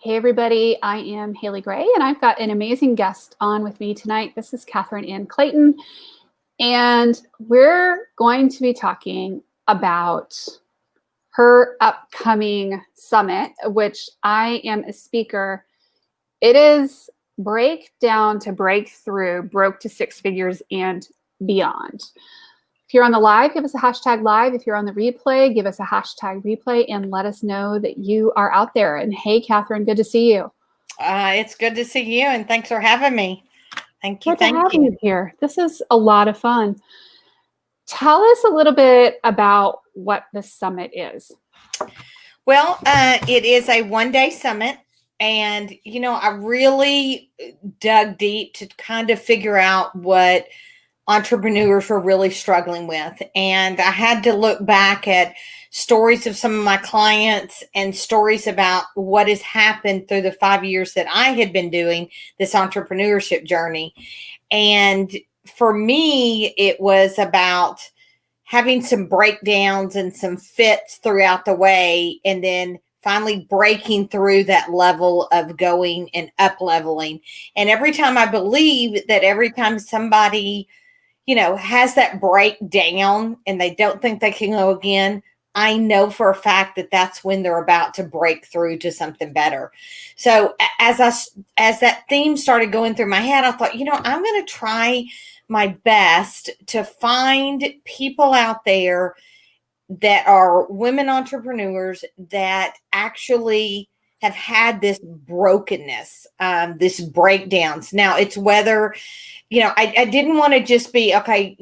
Hey everybody, I am Haley Gray and I've got an amazing guest on with me tonight. This is Catherine Ann Clayton, and we're going to be talking about her upcoming summit, which I am a speaker. It is Break Down to Breakthrough, Broke to Six Figures and Beyond. If you're on the live, give us a hashtag live. If you're on the replay, give us a hashtag replay and let us know that you are out there. And hey, Catherine, good to see you. It's good to see you, and thanks for having me. Thank you. Good to have you here. This is a lot of fun. Tell us a little bit about what the summit is. Well, it is a one-day summit, and I really dug deep to kind of figure out what entrepreneurs were really struggling with. And I had to look back at stories of some of my clients and stories about what has happened through the 5 years that I had been doing this entrepreneurship journey. And for me, it was about having some breakdowns and some fits throughout the way, and then finally breaking through that level of going and up leveling. And every time I believe that every time somebody has that breakdown and they don't think they can go again, I know for a fact that that's when they're about to break through to something better. So as that theme started going through my head, I thought, I'm going to try my best to find people out there that are women entrepreneurs that actually have had this brokenness, this breakdowns. Now it's whether, I didn't want to just be, okay,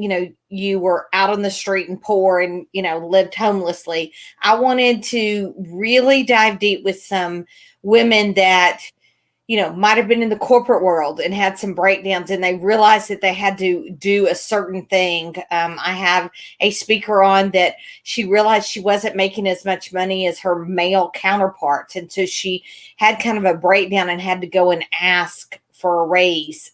you were out on the street and poor and, lived homelessly. I wanted to really dive deep with some women that, might have been in the corporate world and had some breakdowns, and they realized that they had to do a certain thing. I have a speaker on that she realized she wasn't making as much money as her male counterparts. And so she had kind of a breakdown and had to go and ask for a raise.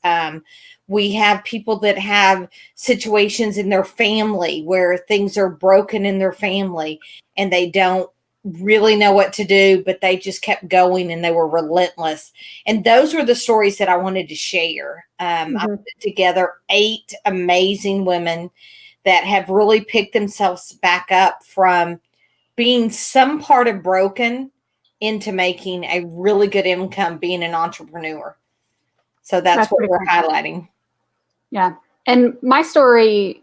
We have people that have situations in their family where things are broken in their family and they don't really know what to do, but they just kept going and they were relentless. And those were the stories that I wanted to share. I put together 8 amazing women that have really picked themselves back up from being some part of broken into making a really good income being an entrepreneur. So that's what we're highlighting. Yeah. And my story,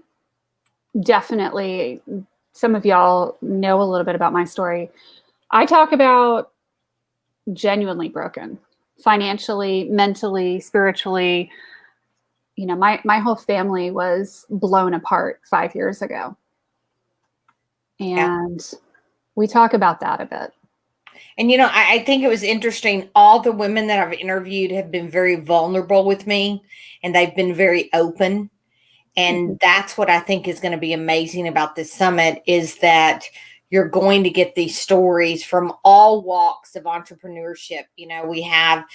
definitely, some of y'all know a little bit about my story. I talk about genuinely broken, financially, mentally, spiritually. My whole family was blown apart 5 years ago. And we talk about that a bit. And, I think it was interesting. All the women that I've interviewed have been very vulnerable with me, and they've been very open. And that's what I think is going to be amazing about this summit, is that you're going to get these stories from all walks of entrepreneurship. We have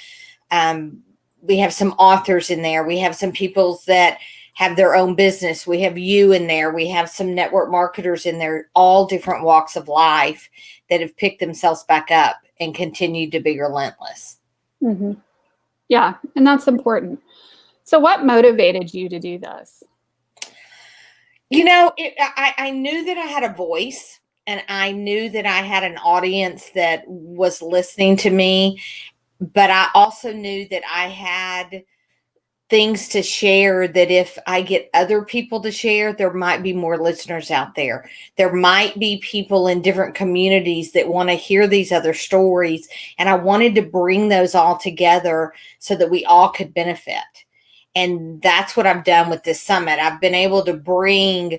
some authors in there. We have some people that have their own business. We have you in there. We have some network marketers in there, all different walks of life that have picked themselves back up and continued to be relentless. Mm-hmm. Yeah. And that's important. So what motivated you to do this? I knew that I had a voice, and I knew that I had an audience that was listening to me, but I also knew that I had things to share, that if I get other people to share, there might be more listeners out there. There might be people in different communities that want to hear these other stories. And I wanted to bring those all together so that we all could benefit. And that's what I've done with this summit. I've been able to bring,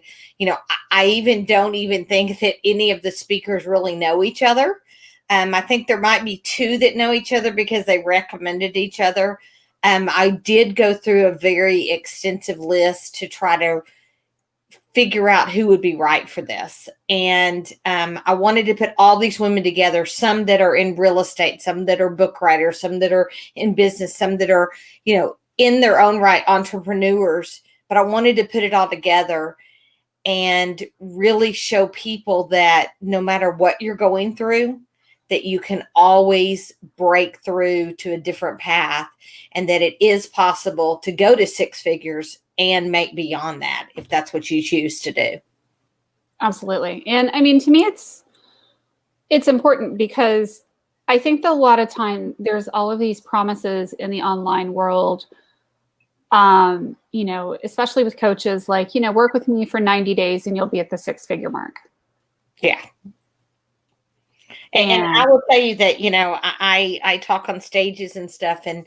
I don't even think that any of the speakers really know each other. I think there might be 2 that know each other because they recommended each other. I did go through a very extensive list to try to figure out who would be right for this. And I wanted to put all these women together, some that are in real estate, some that are book writers, some that are in business, some that are, in their own right entrepreneurs. But I wanted to put it all together and really show people that no matter what you're going through, that you can always break through to a different path, and that it is possible to go to six figures and make beyond that if that's what you choose to do. Absolutely. And I mean, to me, it's important because I think that a lot of time there's all of these promises in the online world, especially with coaches, like, work with me for 90 days and you'll be at the six-figure mark. Yeah. And I will tell you that, I talk on stages and stuff, and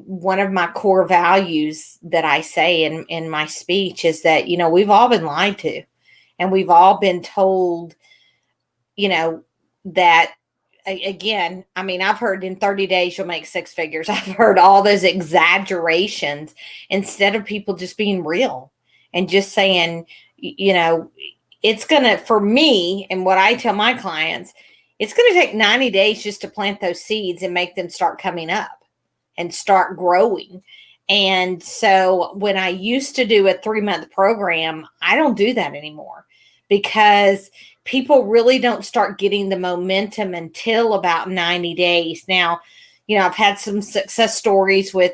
one of my core values that I say in my speech is that, we've all been lied to, and we've all been told, that, again, I mean, I've heard in 30 days you'll make six figures. I've heard all those exaggerations instead of people just being real and just saying, it's going to, for me, and what I tell my clients, it's going to take 90 days just to plant those seeds and make them start coming up and start growing. And so when I used to do a 3-month program, I don't do that anymore, because people really don't start getting the momentum until about 90 days. Now, I've had some success stories with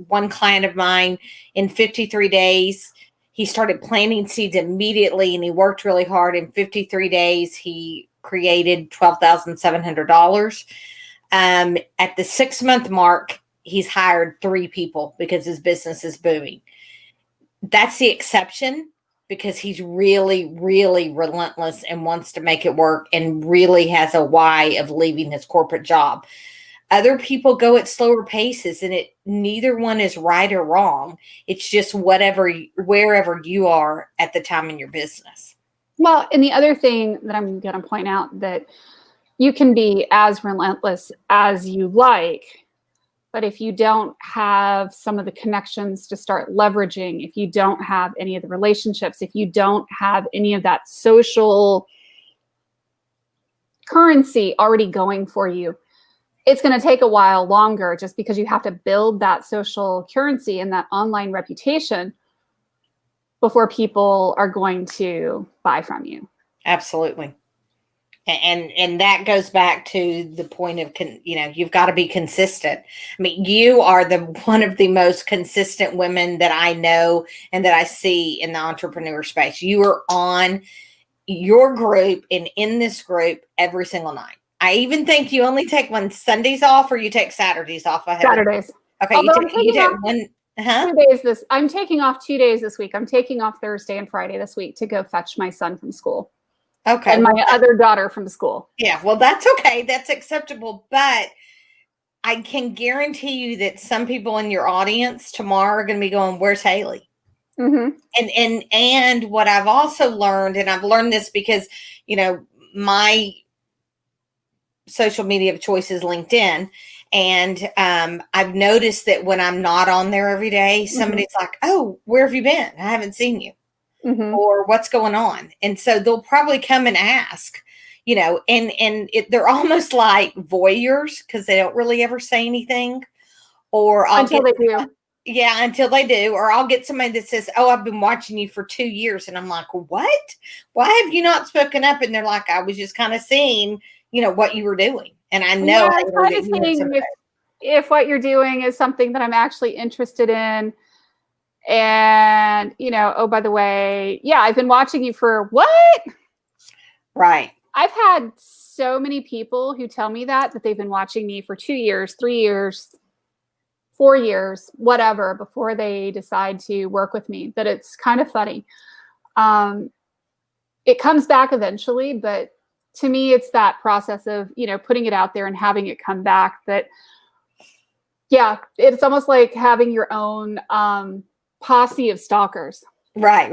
one client of mine. In 53 days, he started planting seeds immediately, and he worked really hard. In 53 days, he created $12,700. At the 6-month mark, he's hired 3 people because his business is booming. That's the exception, because he's really, really relentless and wants to make it work and really has a why of leaving his corporate job. Other people go at slower paces, and neither one is right or wrong. It's just wherever you are at the time in your business. Well, and the other thing that I'm going to point out, that you can be as relentless as you like, but if you don't have some of the connections to start leveraging, if you don't have any of the relationships, if you don't have any of that social currency already going for you, it's going to take a while longer, just because you have to build that social currency and that online reputation before people are going to buy from you. Absolutely. And that goes back to the point of, you've got to be consistent. I mean, you are one of the most consistent women that I know and that I see in the entrepreneur space. You are on your group and in this group every single night. I even think you only take Sundays off, or you take Saturdays off. Saturdays. Okay. You take one. Uh-huh. 2 days I'm taking off 2 days this week. I'm taking off Thursday and Friday this week to go fetch my son from school. Okay. And my other daughter from school. Yeah. Well, that's okay. That's acceptable. But I can guarantee you that some people in your audience tomorrow are going to be going, "Where's Haley?" Mm-hmm. And what I've also learned, and I've learned this because, my social media of choice is LinkedIn. And I've noticed that when I'm not on there every day, somebody's like, "Oh, where have you been? I haven't seen you." Mm-hmm. Or what's going on? And so they'll probably come and ask, they're almost like voyeurs, because they don't really ever say anything. Or until they do. Yeah, until they do. Or I'll get somebody that says, "Oh, I've been watching you for 2 years." And I'm like, "What? Why have you not spoken up?" And they're like, "I was just kind of seeing, what you were doing." And I know if what you're doing is something that I'm actually interested in, and, oh, by the way, yeah, I've been watching you for what? Right. I've had so many people who tell me that they've been watching me for 2 years, 3 years, 4 years, whatever, before they decide to work with me, that it's kind of funny. It comes back eventually, but to me, it's that process of, putting it out there and having it come back. That, yeah, it's almost like having your own posse of stalkers. Right.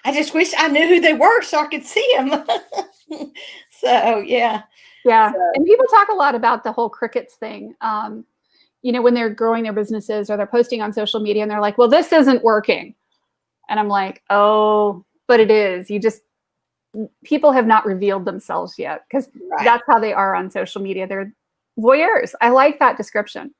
I just wish I knew who they were so I could see them. So, yeah. Yeah. So. And people talk a lot about the whole crickets thing. When they're growing their businesses or they're posting on social media and they're like, "Well, this isn't working." And I'm like, "Oh, but it is. People have not revealed themselves yet," because that's how they are on social media. They're voyeurs. I like that description.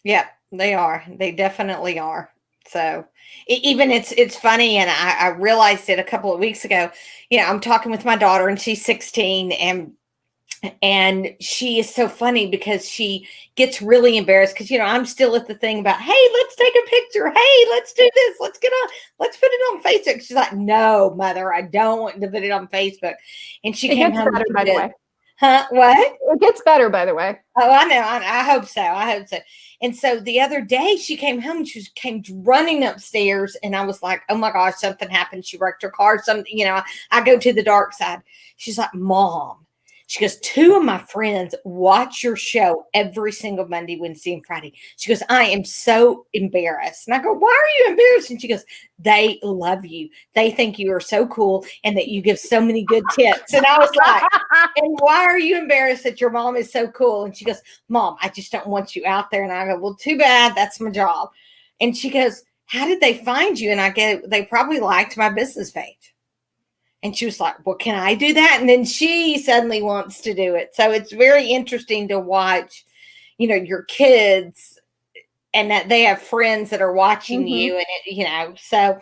Yeah, they are. They definitely are. So even it's funny. And I realized it a couple of weeks ago, I'm talking with my daughter, and she's 16, and And she is so funny because she gets really embarrassed because, I'm still at the thing about, hey, let's take a picture. Hey, let's do this. Let's put it on Facebook. She's like, no, mother, I don't want to put it on Facebook. And she It came gets home. better, by the way. Huh? What? It gets better, by the way. Oh, I know. I hope so. I hope so. And so the other day she came home and came running upstairs, and I was like, oh my gosh, something happened. She wrecked her car. Something, I go to the dark side. She's like, Mom. She goes, 2 of my friends watch your show every single Monday, Wednesday, and Friday. She goes, I am so embarrassed. And I go, why are you embarrassed? And she goes, they love you. They think you are so cool and that you give so many good tips. And I was like, and why are you embarrassed that your mom is so cool? And she goes, Mom, I just don't want you out there. And I go, well, too bad. That's my job. And she goes, how did they find you? And I go, they probably liked my business page. And she was like, well, can I do that? And then she suddenly wants to do it. So it's very interesting to watch, your kids and that they have friends that are watching you. And, so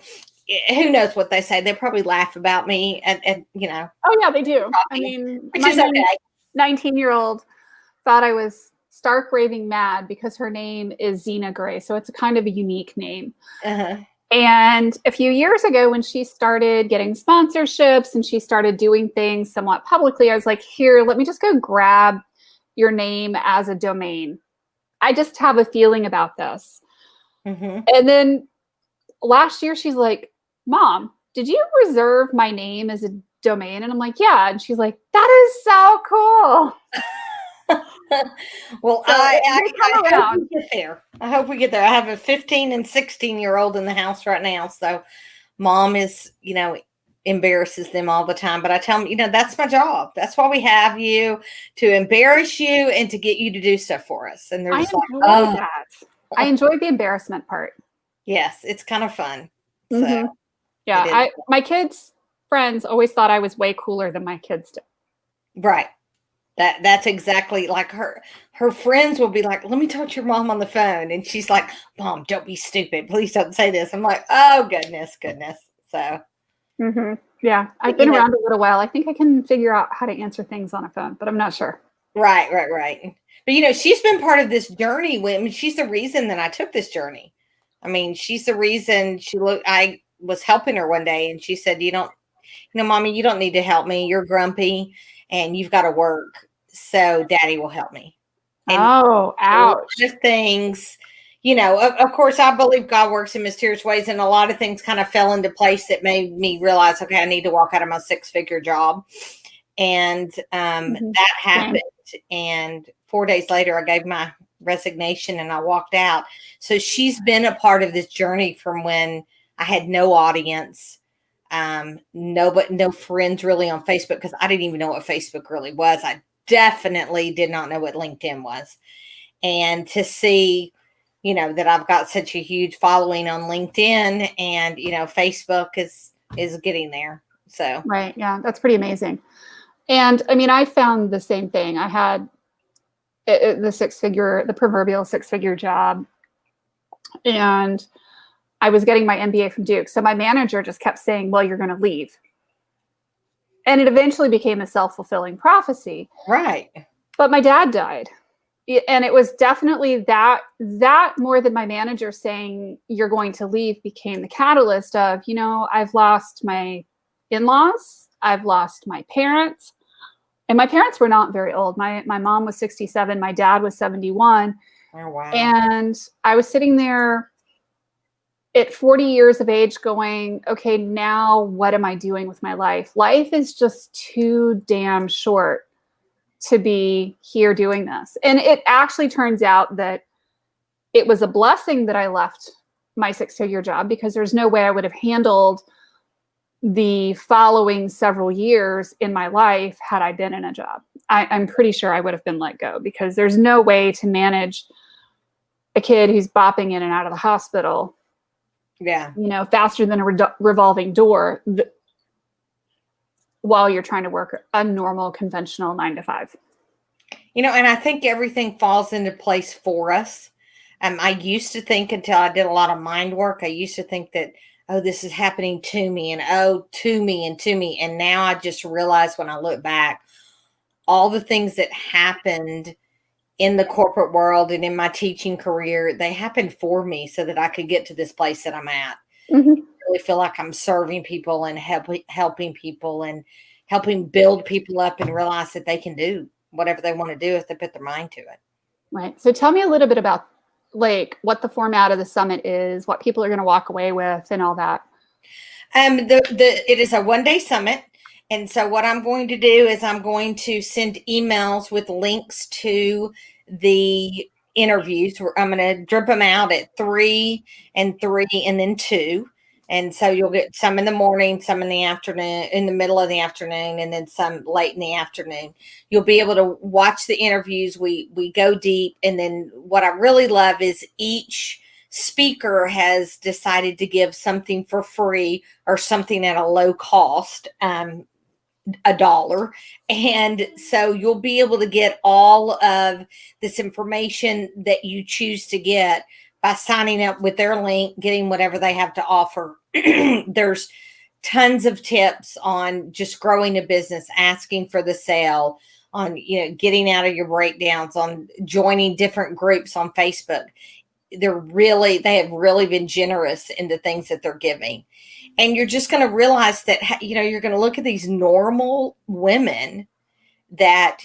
who knows what they say. They probably laugh about me. And Oh, yeah, they do. I mean, which is okay. 19-year-old thought I was stark raving mad because her name is Zena Gray. So it's a kind of a unique name. Uh-huh. And a few years ago, when she started getting sponsorships and she started doing things somewhat publicly, I was like, here, let me just go grab your name as a domain. I just have a feeling about this. Mm-hmm. And then last year, she's like, Mom, did you reserve my name as a domain? And I'm like, yeah. And she's like, that is so cool. Well, So I hope we get there. I hope we get there. I have a 15 and 16-year-old in the house right now. So Mom is, embarrasses them all the time. But I tell them, that's my job. That's why we have you, to embarrass you and to get you to do stuff for us. And they're just that. I enjoy the embarrassment part. Yes, it's kind of fun. Mm-hmm. So yeah, my kids' friends always thought I was way cooler than my kids did. Right. That's exactly like her friends will be like, let me talk to your mom on the phone. And she's like, Mom, don't be stupid. Please don't say this. I'm like, oh, goodness. So. Mm-hmm. Yeah, I've been around a little while. I think I can figure out how to answer things on a phone, but I'm not sure. Right. But, she's been part of this journey. She's the reason that I took this journey. I mean, she's the reason I was helping her one day and she said, Mommy, you don't need to help me. You're grumpy and you've got to work. So Daddy will help me. And ouch. Things, of course, I believe God works in mysterious ways. And a lot of things kind of fell into place that made me realize, okay, I need to walk out of my 6-figure job. And that happened. And 4 days later, I gave my resignation and I walked out. So she's been a part of this journey from when I had no audience. No friends really on Facebook because I didn't even know what Facebook really was. I definitely did not know what LinkedIn was. And to see, that I've got such a huge following on LinkedIn and, Facebook is getting there. So. Right. Yeah. That's pretty amazing. And I mean, I found the same thing. I had the proverbial 6-figure job, and I was getting my MBA from Duke. So my manager just kept saying, well, you're going to leave. And it eventually became a self-fulfilling prophecy. Right. But my dad died. And it was definitely that more than my manager saying you're going to leave became the catalyst of, I've lost my in-laws. I've lost my parents. And my parents were not very old. My mom was 67. My dad was 71. Oh, wow. And I was sitting there at 40 years of age going, okay, now what am I doing with my life? Life is just too damn short to be here doing this. And it actually turns out that it was a blessing that I left my 6-figure job because there's no way I would have handled the following several years in my life had I been in a job. I'm pretty sure I would have been let go because there's no way to manage a kid who's bopping in and out of the hospital. Yeah. Faster than a revolving door while you're trying to work a normal, conventional 9-to-5. And I think everything falls into place for us. I used to think until I did a lot of mind work, I used to think that, oh, this is happening to me and to me. And now I just realize when I look back, all the things that happened in the corporate world and in my teaching career, they happened for me so that I could get to this place that I'm at. Mm-hmm. I really feel like I'm serving people and helping people and helping build people up and realize that they can do whatever they want to do if they put their mind to it. Right. So tell me a little bit about like what the format of the summit is, what people are going to walk away with, and all that. It is a one-day summit. And so what I'm going to do is I'm going to send emails with links to the interviews. I'm going to drip them out at 3 and 3 and then 2. And so you'll get some in the morning, some in the afternoon, in the middle of the afternoon, and then some late in the afternoon. You'll be able to watch the interviews. We go deep. And then what I really love is each speaker has decided to give something for free or something at a low cost, $1. And so you'll be able to get all of this information that you choose to get by signing up with their link, getting whatever they have to offer. There's tons of tips on just growing a business, asking for the sale, on getting out of your breakdowns, on joining different groups on Facebook. They have really been generous in the things that they're giving. And you're just going to realize that, you're going to look at these normal women that,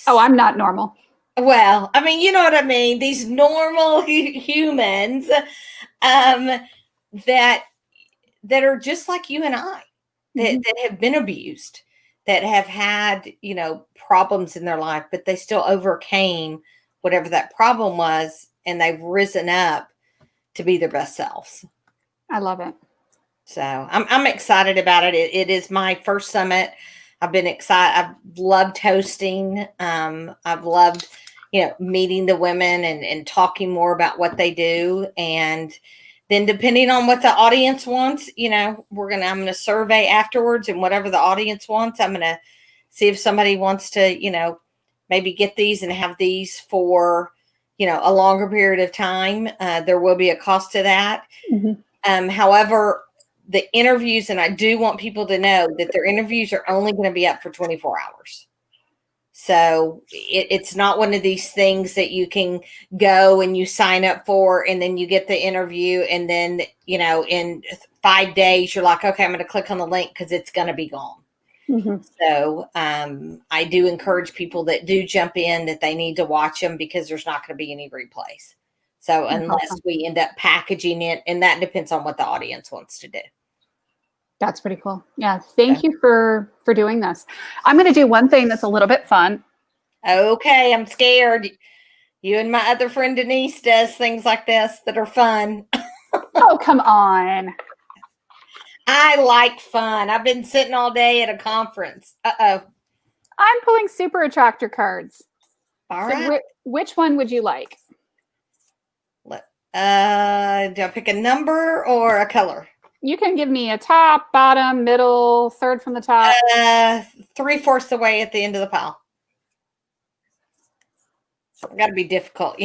Oh, I'm not normal. Well, I mean, you know what I mean? These normal humans that are just like you and I, that have been abused, that have had, problems in their life, but they still overcame whatever that problem was, and they've risen up to be their best selves. I love it. So I'm excited about it. It is my first summit. I've been excited. I've loved hosting. I've loved, meeting the women and talking more about what they do. And then depending on what the audience wants, I'm going to survey afterwards, and whatever the audience wants, I'm going to see if somebody wants to, maybe get these and have these for, a longer period of time. There will be a cost to that. Mm-hmm. However, the interviews, and I do want people to know that their interviews are only going to be up for 24 hours. So it's not one of these things that you can go and you sign up for, and then you get the interview, and then, in 5 days, you're like, okay, I'm going to click on the link because it's going to be gone. Mm-hmm. So I do encourage people that do jump in that they need to watch them, because there's not going to be any replays. So unless we end up packaging it, and that depends on what the audience wants to do. That's pretty cool. Yeah. Thank you for doing this. I'm going to do one thing that's a little bit fun. Okay. I'm scared. You and my other friend Denise does things like this that are fun. Oh, come on. I like fun. I've been sitting all day at a conference. Uh-oh. I'm pulling super attractor cards. All right. Which one would you like? Do I pick a number or a color? You can give me a top, bottom, middle, third from the top. 3/4 the way at the end of the pile. Got to be difficult,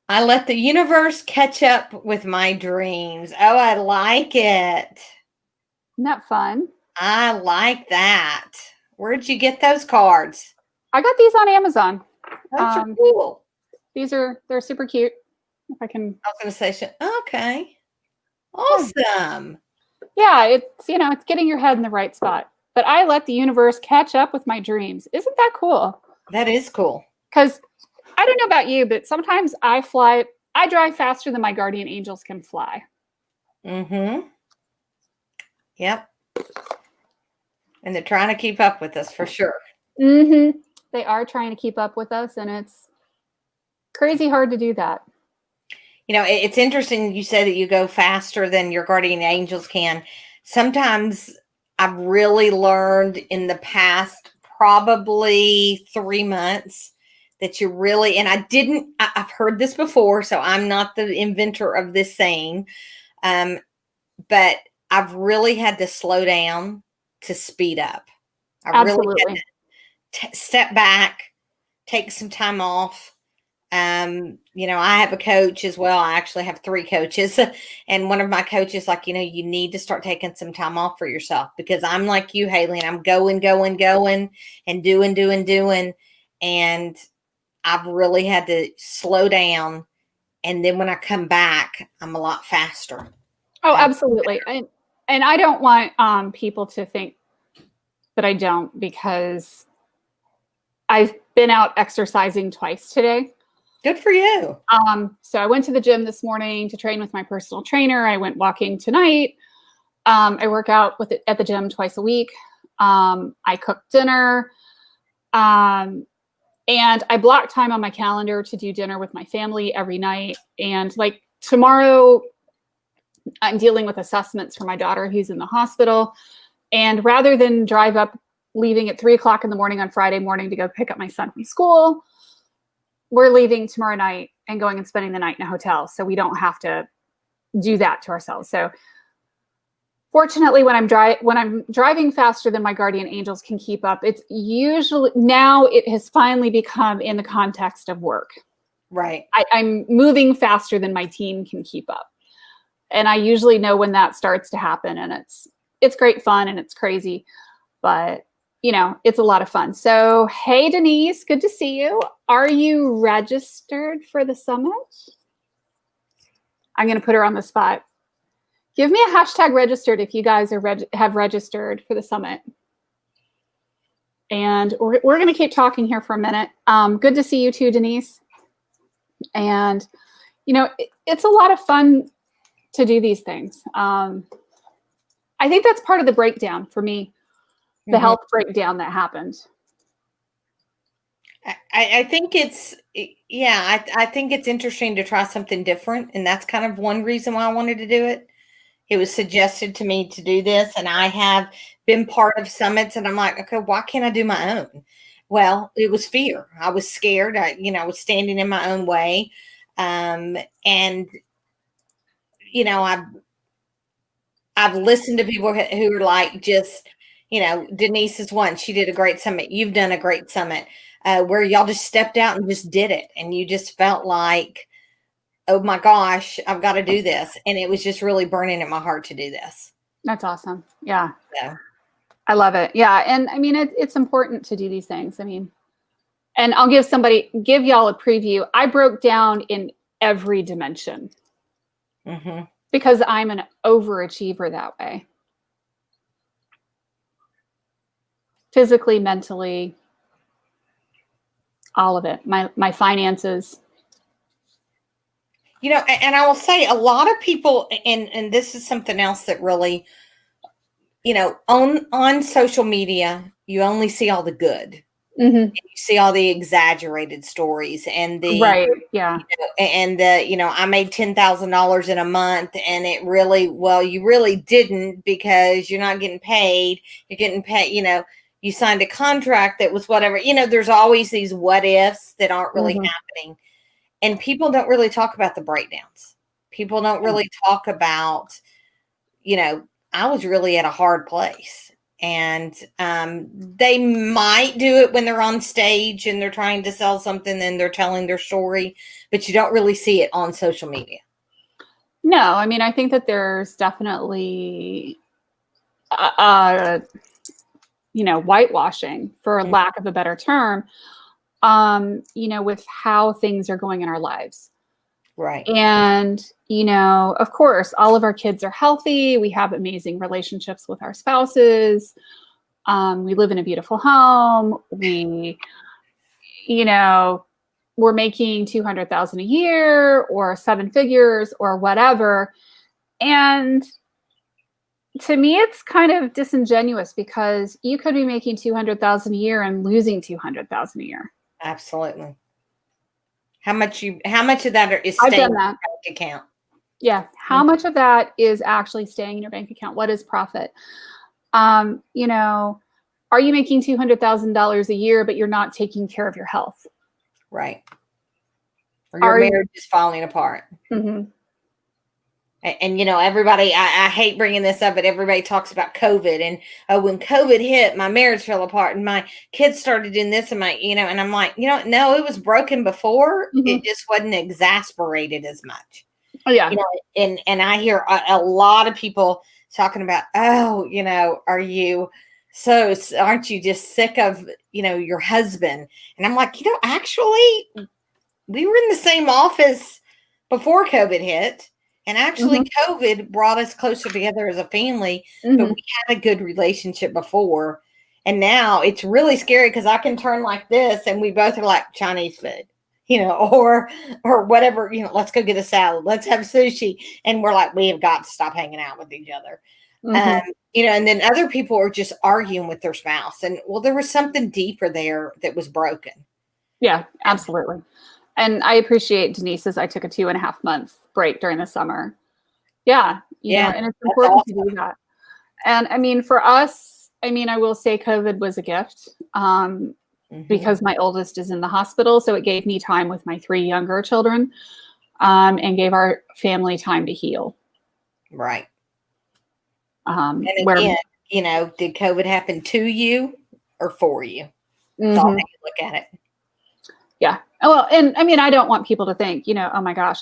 I let the universe catch up with my dreams. Oh, I like it. Isn't that fun? I like that. Where'd you get those cards? I got these on Amazon. Those are cool. They're super cute. If I can. I was going to say, okay. Awesome. Yeah, it's getting your head in the right spot. But I let the universe catch up with my dreams. Isn't that cool? That is cool. Because I don't know about you, but sometimes I drive faster than my guardian angels can fly. Mm-hmm. Yep. And they're trying to keep up with us for sure. Mm-hmm. They are trying to keep up with us, and it's crazy hard to do that. It's interesting you say that you go faster than your guardian angels can. Sometimes I've really learned in the past, probably 3 months, that you really, and I've heard this before, so I'm not the inventor of this saying, but I've really had to slow down to speed up. I Absolutely. really had to step back, take some time off, I have a coach as well. I actually have 3 coaches. And one of my coaches, like, you need to start taking some time off for yourself, because I'm like you, Haley, and I'm going, and doing. And I've really had to slow down. And then when I come back, I'm a lot faster. Oh, absolutely. And I don't want people to think that I don't, because I've been out exercising twice today. Good for you. So I went to the gym this morning to train with my personal trainer. I went walking tonight. I work out at the gym twice a week. I cook dinner. And I block time on my calendar to do dinner with my family every night. And like tomorrow, I'm dealing with assessments for my daughter who's in the hospital. And rather than drive up, leaving at 3:00 in the morning on Friday morning to go pick up my son from school, we're leaving tomorrow night and going and spending the night in a hotel. So we don't have to do that to ourselves. So fortunately, when I'm driving faster than my guardian angels can keep up, it's usually, now it has finally become in the context of work. Right. I'm moving faster than my team can keep up. And I usually know when that starts to happen, and it's great fun and it's crazy, but it's a lot of fun. So, hey, Denise, good to see you. Are you registered for the summit? I'm going to put her on the spot. Give me a hashtag registered if you guys have registered for the summit. And we're going to keep talking here for a minute. Good to see you too, Denise. And, it's a lot of fun to do these things. I think that's part of the breakdown for me, the health breakdown that happened. I think I think it's interesting to try something different. And that's kind of one reason why I wanted to do it. It was suggested to me to do this, and I have been part of summits, and I'm like, okay, why can't I do my own? Well, it was fear. I was scared. I was standing in my own way. I've listened to people who are like, just, Denise is one. She did a great summit. You've done a great summit where y'all just stepped out and just did it. And you just felt like, oh my gosh, I've got to do this. And it was just really burning at my heart to do this. That's awesome. Yeah. So. I love it. Yeah. And I mean, it's important to do these things. I mean, and I'll give y'all a preview. I broke down in every dimension because I'm an overachiever that way. Physically, mentally, all of it. My finances. And I will say a lot of people, and this is something else that really, on social media, you only see all the good. You see all the exaggerated stories and the right, yeah, and the I made $10,000 in a month, and it really, well, you really didn't, because you're not getting paid. You're getting paid. You signed a contract that was whatever. There's always these what ifs that aren't really happening. And people don't really talk about the breakdowns. People don't really talk about, I was really at a hard place. And they might do it when they're on stage and they're trying to sell something and they're telling their story, but you don't really see it on social media. No, I mean, I think that there's definitely, whitewashing, for lack of a better term, with how things are going in our lives. Right. And, of course, all of our kids are healthy. We have amazing relationships with our spouses. We live in a beautiful home. We're making $200,000 a year or 7 figures or whatever. And to me, it's kind of disingenuous, because you could be making $200,000 a year and losing $200,000 a year. Absolutely. How much of that is staying in your bank account? Yeah. How much of that is actually staying in your bank account? What is profit? Are you making $200,000 a year, but you're not taking care of your health? Right. Or your marriage is falling apart. And everybody, I hate bringing this up, but everybody talks about COVID and when COVID hit, my marriage fell apart and my kids started doing this and and I'm like, no, it was broken before. It just wasn't exasperated as much. Oh, yeah. And I hear a lot of people talking about, oh, aren't you just sick of, your husband? And I'm like, actually, we were in the same office before COVID hit. And actually, COVID brought us closer together as a family, but we had a good relationship before. And now it's really scary because I can turn like this and we both are like Chinese food, or whatever, let's go get a salad. Let's have sushi. And we're like, we have got to stop hanging out with each other. And then other people are just arguing with their spouse. And well, there was something deeper there that was broken. Yeah, absolutely. And I appreciate Denise's. I took a 2.5-month break during the summer. Yeah. And it's important to do that. And I mean, for us, I will say COVID was a gift because my oldest is in the hospital. So it gave me time with my 3 younger children and gave our family time to heal. Right. And again, did COVID happen to you or for you? That's all how you look at it. Yeah. Well, and I don't want people to think, oh my gosh,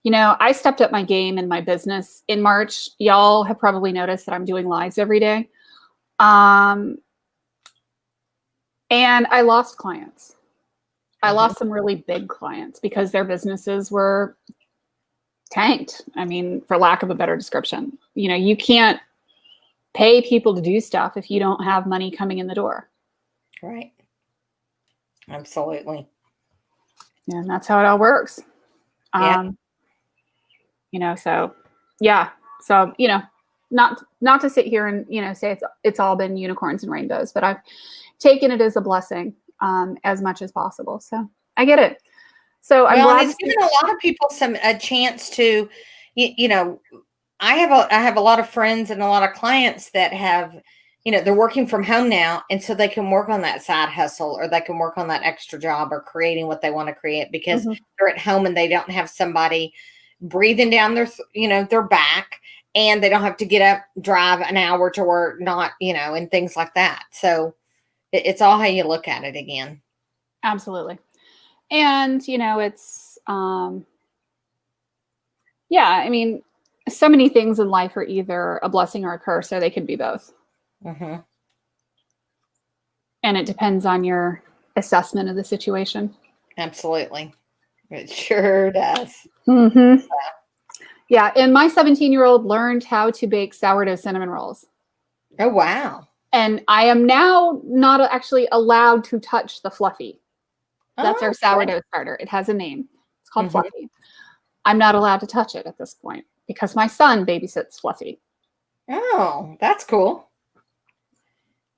I stepped up my game in my business in March. Y'all have probably noticed that I'm doing lives every day. And I lost clients. I lost some really big clients because their businesses were tanked. For lack of a better description, you can't pay people to do stuff if you don't have money coming in the door. Right. Absolutely. And that's how it all works. Yeah. So yeah. So, not to sit here and, say it's all been unicorns and rainbows, but I've taken it as a blessing as much as possible. So I get it. So I'm glad it's given a lot of people a chance to, I have a lot of friends and a lot of clients that have, they're working from home now. And so they can work on that side hustle or they can work on that extra job or creating what they want to create because they're at home and they don't have somebody breathing down their back and they don't have to get up, drive an hour to work, and things like that. So it's all how you look at it again. Absolutely. And, it's, so many things in life are either a blessing or a curse, so they can be both. And it depends on your assessment of the situation. Absolutely. It sure does. Yeah. And my 17-year-old learned how to bake sourdough cinnamon rolls. Oh, wow. And I am now not actually allowed to touch the Fluffy. That's our sourdough starter. It has a name. It's called Fluffy. I'm not allowed to touch it at this point because my son babysits Fluffy. Oh, that's cool.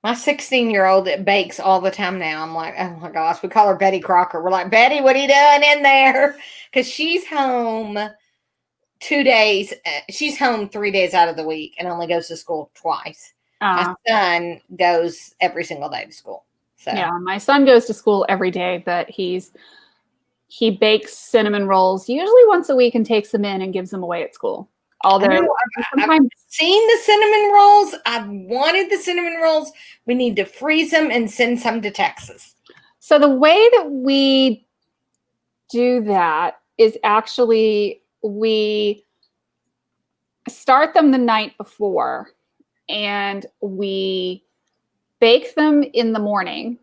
My 16-year-old bakes all the time now. I'm like, oh my gosh, we call her Betty Crocker. We're like, Betty, what are you doing in there? Because she's home 2 days. She's home 3 days out of the week and only goes to school twice. My son goes every single day to school. So yeah, my son goes to school every day, but he bakes cinnamon rolls usually once a week and takes them in and gives them away at school. Although I've seen the cinnamon rolls. I've wanted the cinnamon rolls. We need to freeze them and send some to Texas. So the way that we do that is actually we start them the night before and we bake them in the morning.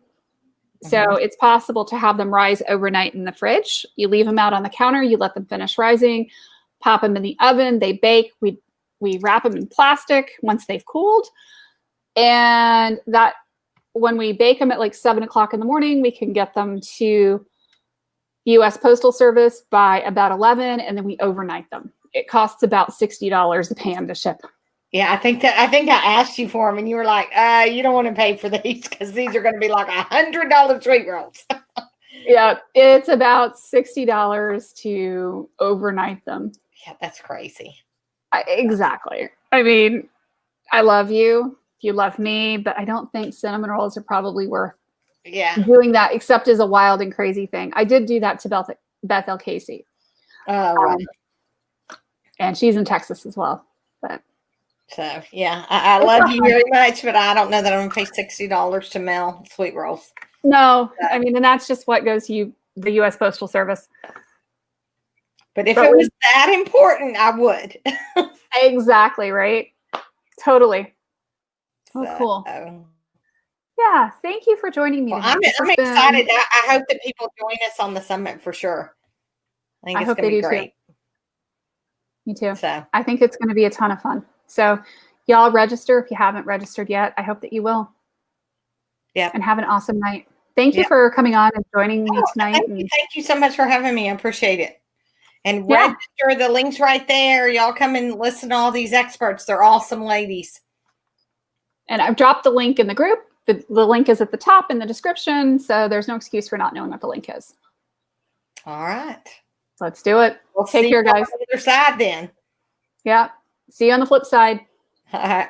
So it's possible to have them rise overnight in the fridge. You leave them out on the counter. You let them finish rising. Pop them in the oven. They bake. We wrap them in plastic once they've cooled. And that when we bake them at like 7 o'clock in the morning, we can get them to the U.S. Postal Service by about 11, and then we overnight them. It costs about $60 a pan to ship. Yeah, I think I asked you for them, and you were like, "You don't want to pay for these because these are going to be like $100 sweet rolls." Yeah, it's about $60 to overnight them. Yeah, that's crazy. Exactly. I mean, I love you. You love me, but I don't think cinnamon rolls are probably worth doing that, except as a wild and crazy thing. I did do that to Beth L. Casey. Oh, right. And she's in Texas as well. But So yeah, I love you very much, but I don't know that I'm gonna pay $60 to mail sweet rolls. No, I mean, and that's just what goes to the U.S. Postal Service. But if it was that important, I would. Exactly, right? Totally. Oh, cool. Yeah, thank you for joining me. Well, I'm excited. I hope that people join us on the summit for sure. I think it's going to be great. Too. Me too. So I think it's going to be a ton of fun. So y'all register if you haven't registered yet. I hope that you will. Yeah. And have an awesome night. Thank you for coming on and joining me tonight. Thank you so much for having me. I appreciate it. And register, the link's right there. Y'all come and listen to all these experts. They're awesome ladies. And I've dropped the link in the group. The link is at the top in the description. So there's no excuse for not knowing what the link is. All right. Let's do it. We'll Take care, guys. On the other side then. Yeah. See you on the flip side. All right.